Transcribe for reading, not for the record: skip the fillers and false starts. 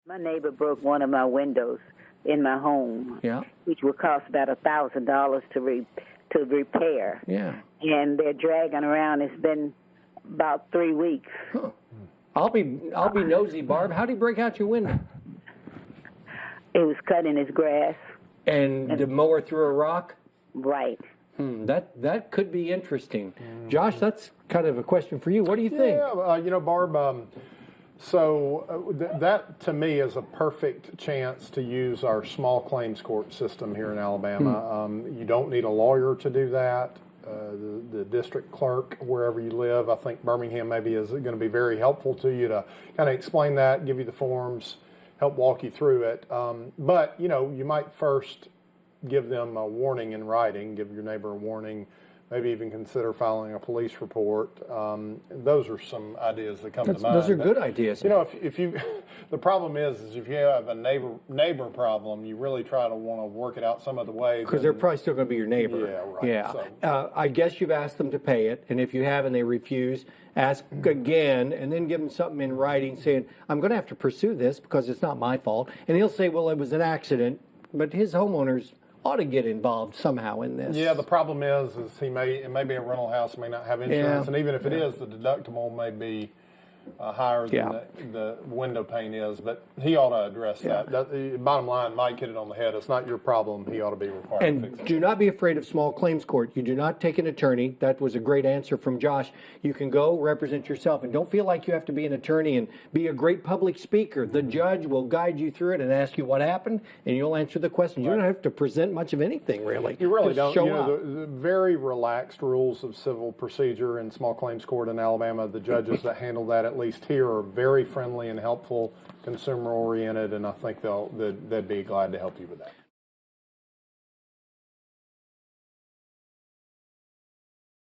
My neighbor broke one of my windows in my home, Yeah. which would cost about $1,000 to repair. Yeah. And they're dragging around. It's been about 3 weeks. Huh. I'll be nosy, Barb. How'd he break out your window? It was cutting his grass. And the mower threw a rock? Right. That could be interesting. Josh, that's kind of a question for you. What do you think? Yeah, Barb, that to me is a perfect chance to use our small claims court system here in Alabama. You don't need a lawyer to do that. The district clerk, wherever you live, I think Birmingham maybe is going to be very helpful to you to kind of explain that, give you the forms, help walk you through it. But, you might first give them a warning in writing, give your neighbor a warning, maybe even consider filing a police report. Those are some ideas that come to mind. Those are good ideas. If you, the problem is if you have a neighbor problem, you really try to want to work it out some other way. Because they're probably still going to be your neighbor. Yeah, right. Yeah. So. I guess you've asked them to pay it, and if you have and they refuse, ask again, and then give them something in writing saying, I'm going to have to pursue this because it's not my fault. And he'll say, well, it was an accident, but his homeowners ought to get involved somehow in this. Yeah, the problem is it may be a rental house, may not have insurance, and even if it is, the deductible may be higher than the window pane is, but he ought to address that. The bottom line, Mike hit it on the head. It's not your problem. He ought to be required to fix it. And do not be afraid of small claims court. You do not take an attorney. That was a great answer from Josh. You can go represent yourself, and don't feel like you have to be an attorney and be a great public speaker. The judge will guide you through it and ask you what happened, and you'll answer the questions. You don't have to present much of anything, really. You really Just don't. show up. The very relaxed rules of civil procedure in small claims court in Alabama, the judges that handle that, at least here, are very friendly and helpful, consumer oriented, and I think they'd be glad to help you with that.